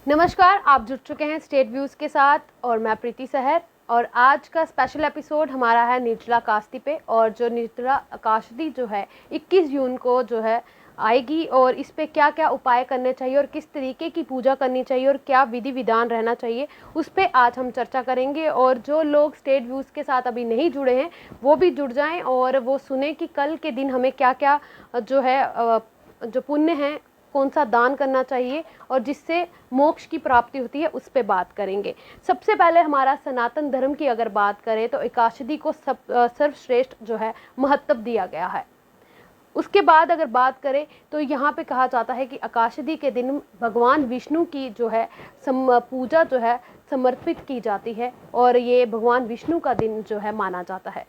नमस्कार, आप जुड़ चुके हैं स्टेट व्यूज़ के साथ और मैं प्रीति सहर। और आज का स्पेशल एपिसोड हमारा है निर्जला कास्ती पे। और जो निर्जला कास्ती जो है 21 जून को जो है आएगी, और इस पे क्या क्या उपाय करने चाहिए और किस तरीके की पूजा करनी चाहिए और क्या विधि विधान रहना चाहिए, उस पे आज हम चर्चा करेंगे। और जो लोग स्टेट व्यूज़ के साथ अभी नहीं जुड़े हैं वो भी जुड़ जाएं और वो सुने कि कल के दिन हमें क्या क्या जो है जो पुण्य है, कौन सा दान करना चाहिए और जिससे मोक्ष की प्राप्ति होती है, उस पे बात करेंगे। सबसे पहले हमारा सनातन धर्म की अगर बात करें तो एकादशी को सर्वश्रेष्ठ जो है महत्व दिया गया है। उसके बाद अगर बात करें तो यहाँ पे कहा जाता है कि एकादशी के दिन भगवान विष्णु की जो है पूजा जो है समर्पित की जाती है और ये भगवान विष्णु का दिन जो है माना जाता है।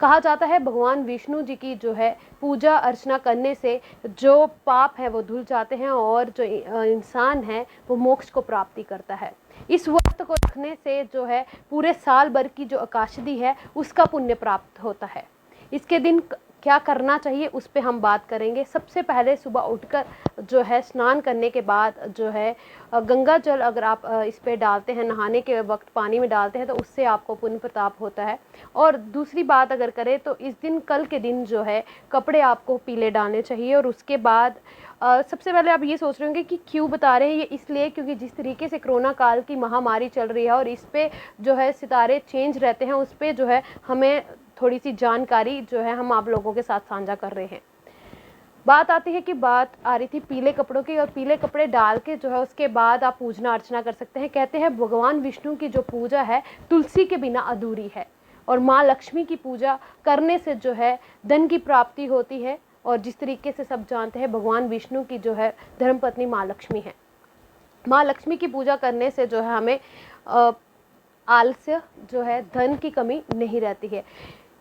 कहा जाता है भगवान विष्णु जी की जो है पूजा अर्चना करने से जो पाप है वो धुल जाते हैं और जो इंसान है वो मोक्ष को प्राप्ति करता है। इस व्रत को रखने से जो है पूरे साल भर की जो एकादशी है उसका पुण्य प्राप्त होता है। इसके दिन क्या करना चाहिए उस पे हम बात करेंगे। सबसे पहले सुबह उठकर जो है स्नान करने के बाद जो है गंगा जल अगर आप इस पे डालते हैं, नहाने के वक्त पानी में डालते हैं, तो उससे आपको पुण्य प्रताप होता है। और दूसरी बात अगर करें तो इस दिन कल के दिन जो है कपड़े आपको पीले डालने चाहिए। और उसके बाद सबसे पहले आप ये सोच रहे होंगे कि क्यों बता रहे हैं ये, इसलिए क्योंकि जिस तरीके से कोरोना काल की महामारी चल रही है और इस पे जो है सितारे चेंज रहते हैं, उस पे जो है हमें थोड़ी सी जानकारी जो है हम आप लोगों के साथ साझा कर रहे हैं। बात आ रही थी पीले कपड़ों की, और पीले कपड़े डाल के जो है उसके बाद आप पूजना अर्चना कर सकते हैं। कहते हैं भगवान विष्णु की जो पूजा है तुलसी के बिना अधूरी है, और माँ लक्ष्मी की पूजा करने से जो है धन की प्राप्ति होती है। और जिस तरीके से सब जानते हैं भगवान विष्णु की जो है धर्मपत्नी माँ लक्ष्मी है। माँ लक्ष्मी की पूजा करने से जो है हमें आलस्य जो है धन की कमी नहीं रहती है।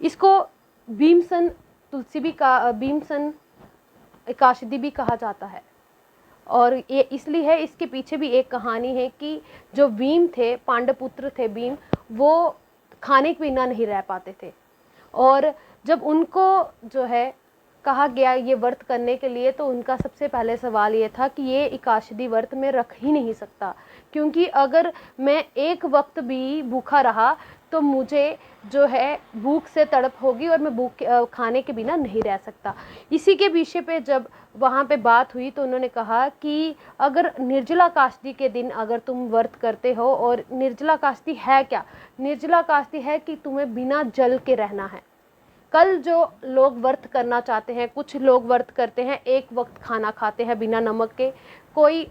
इसको भीमसन तुलसी भी का भीमसन एकादशी भी कहा जाता है। और ये इसलिए है, इसके पीछे भी एक कहानी है कि जो भीम थे, पांडवपुत्र थे भीम, वो खाने के बिना नहीं रह पाते थे। और जब उनको जो है कहा गया ये व्रत करने के लिए, तो उनका सबसे पहले सवाल ये था कि ये एकादशी व्रत में रख ही नहीं सकता, क्योंकि अगर मैं एक वक्त भी भूखा रहा तो मुझे जो है भूख से तड़प होगी और मैं भूख खाने के बिना नहीं रह सकता। इसी के विषय पे जब वहाँ पे बात हुई तो उन्होंने कहा कि अगर निर्जला कास्ती के दिन अगर तुम व्रत करते हो, और निर्जला कास्ती है क्या? निर्जला कास्ती है कि तुम्हें बिना जल के रहना है। कल जो लोग व्रत करना चाहते हैं, कुछ लोग व्रत करते हैं एक वक्त खाना खाते हैं बिना नमक के, कोई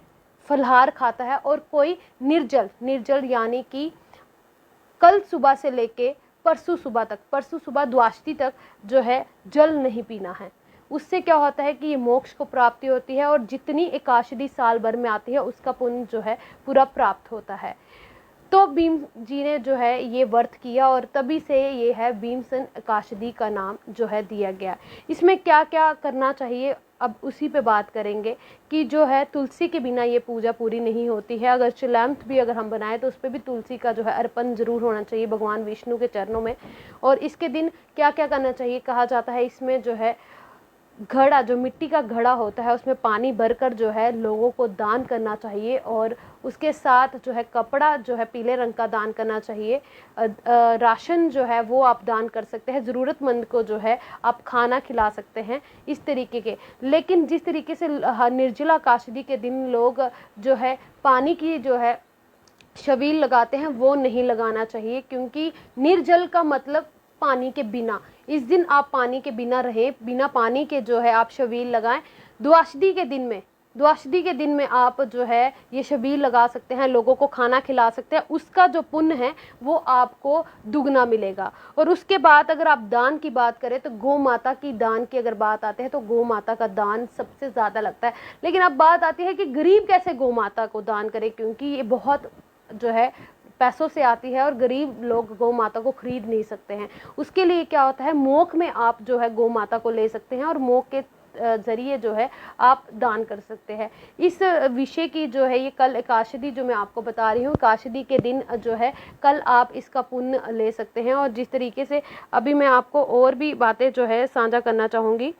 फलहार खाता है, और कोई निर्जल यानी कि कल सुबह से लेके परसों सुबह द्वादशी तक जो है जल नहीं पीना है। उससे क्या होता है कि ये मोक्ष को प्राप्ति होती है, और जितनी एकादशी साल भर में आती है उसका पुण्य जो है पूरा प्राप्त होता है। तो भीम जी ने जो है ये व्रत किया, और तभी से ये है भीमसन एकादशी का नाम जो है दिया गया। इसमें क्या क्या करना चाहिए अब उसी पे बात करेंगे कि जो है तुलसी के बिना ये पूजा पूरी नहीं होती है। अगर चिलैम्थ भी अगर हम बनाए तो उस पर भी तुलसी का जो है अर्पण जरूर होना चाहिए भगवान विष्णु के चरणों में। और इसके दिन क्या क्या करना चाहिए, कहा जाता है इसमें जो है घड़ा, जो मिट्टी का घड़ा होता है, उसमें पानी भरकर जो है लोगों को दान करना चाहिए। और उसके साथ जो है कपड़ा जो है पीले रंग का दान करना चाहिए। राशन जो है वो आप दान कर सकते हैं, ज़रूरतमंद को जो है आप खाना खिला सकते हैं, इस तरीके के। लेकिन जिस तरीके से निर्जला कास्ती के दिन लोग जो है पानी की जो है छबील लगाते हैं वो नहीं लगाना चाहिए, क्योंकि निर्जल का मतलब पानी के बिना। इस दिन आप पानी के बिना रहे, बिना पानी के जो है आप छबील लगाएं। द्वादशी के दिन में आप जो है ये छबील लगा सकते हैं, लोगों को खाना खिला सकते हैं, उसका जो पुण्य है वो आपको दुगना मिलेगा। और उसके बाद अगर आप दान की बात करें तो गौ माता की दान की अगर बात आते हैं तो गौ माता का दान सबसे ज़्यादा लगता है। लेकिन अब बात आती है कि गरीब कैसे गौ माता को दान करे, क्योंकि ये बहुत जो है पैसों से आती है और गरीब लोग गौ माता को खरीद नहीं सकते हैं। उसके लिए क्या होता है, मोक में आप जो है गौ माता को ले सकते हैं और मोक के जरिए जो है आप दान कर सकते हैं। इस विषय की जो है ये कल एकादशी जो मैं आपको बता रही हूँ, एकादशी के दिन जो है कल आप इसका पुण्य ले सकते हैं। और जिस तरीके से अभी मैं आपको और भी बातें जो है साझा करना चाहूँगी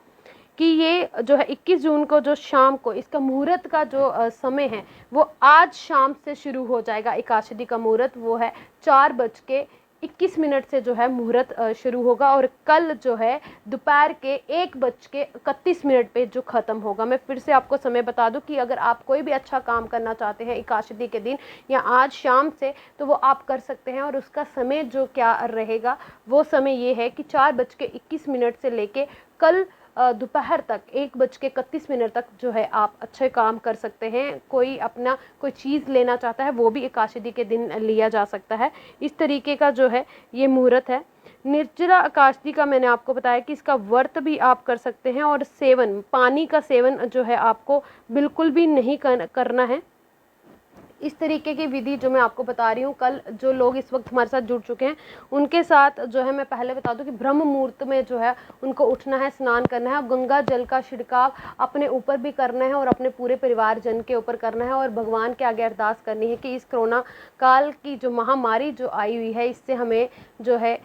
कि ये जो है 21 जून को जो शाम को इसका मुहूर्त का जो समय है वो आज शाम से शुरू हो जाएगा। एकादशी का मुहूर्त वो है 4:21 से जो है मुहूर्त शुरू होगा और कल जो है दोपहर के 1:31 पे जो ख़त्म होगा। मैं फिर से आपको समय बता दूं कि अगर आप कोई भी अच्छा काम करना चाहते हैं एकादशी के दिन या आज शाम से, तो वो आप कर सकते हैं। और उसका समय जो क्या रहेगा, वो समय ये है कि 4:21 से लेके कल दोपहर तक 1:31 तक जो है आप अच्छे काम कर सकते हैं। कोई अपना कोई चीज़ लेना चाहता है वो भी एकादशी के दिन लिया जा सकता है। इस तरीके का जो है ये मुहूर्त है। निर्जला एकादशी का मैंने आपको बताया कि इसका व्रत भी आप कर सकते हैं और सेवन, पानी का सेवन जो है आपको बिल्कुल भी नहीं करना है। इस तरीके की विधि जो मैं आपको बता रही हूँ, कल जो लोग इस वक्त हमारे साथ जुड़ चुके हैं उनके साथ जो है मैं पहले बता दूं कि ब्रह्म मुहूर्त में जो है उनको उठना है, स्नान करना है और गंगा जल का छिड़काव अपने ऊपर भी करना है और अपने पूरे परिवार जन के ऊपर करना है और भगवान के आगे अरदास करनी है कि इस कोरोना काल की जो महामारी जो आई हुई है इससे हमें जो है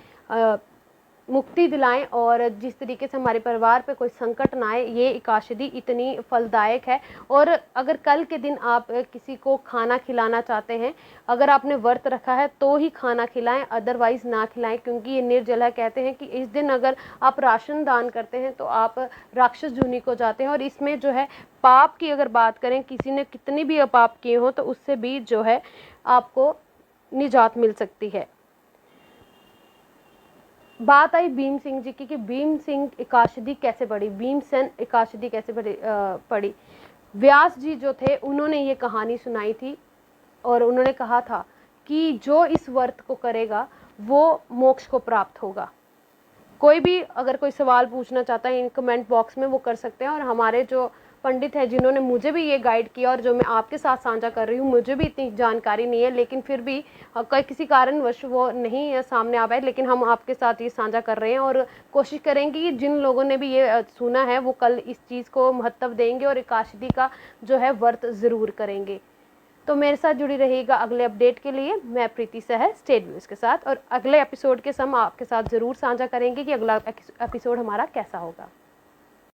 मुक्ति दिलाएं और जिस तरीके से हमारे परिवार पे कोई संकट ना आए। ये एकादशी इतनी फलदायक है। और अगर कल के दिन आप किसी को खाना खिलाना चाहते हैं, अगर आपने व्रत रखा है तो ही खाना खिलाएं, अदरवाइज़ ना खिलाएं, क्योंकि ये निर्जला है। कहते हैं कि इस दिन अगर आप राशन दान करते हैं तो आप राक्षस जूनी को जाते हैं। और इसमें जो है पाप की अगर बात करें, किसी ने कितनी भी पाप किए हों तो उससे भी जो है आपको निजात मिल सकती है। बात आई भीम सिंह जी की कि भीम सिंह एकादशी कैसे पड़ी, भीमसेन एकादशी कैसे पड़ी। व्यास जी जो थे उन्होंने ये कहानी सुनाई थी और उन्होंने कहा था कि जो इस व्रत को करेगा वो मोक्ष को प्राप्त होगा। कोई भी अगर कोई सवाल पूछना चाहता है इन कमेंट बॉक्स में वो कर सकते हैं। और हमारे जो पंडित है जिन्होंने मुझे भी ये गाइड किया और जो मैं आपके साथ साझा कर रही हूँ, मुझे भी इतनी जानकारी नहीं है, लेकिन फिर भी कई किसी कारणवश वो नहीं सामने आ पाए, लेकिन हम आपके साथ ये साझा कर रहे हैं और कोशिश करेंगे कि जिन लोगों ने भी ये सुना है वो कल इस चीज़ को महत्व देंगे और एकादशी का जो है व्रत ज़रूर करेंगे। तो मेरे साथ जुड़ी रहिएगा अगले अपडेट के लिए। मैं प्रीति सहर, स्टेट व्यूज़ के साथ, और अगले एपिसोड के समय आपके साथ ज़रूर साझा करेंगे कि अगला एपिसोड हमारा कैसा होगा।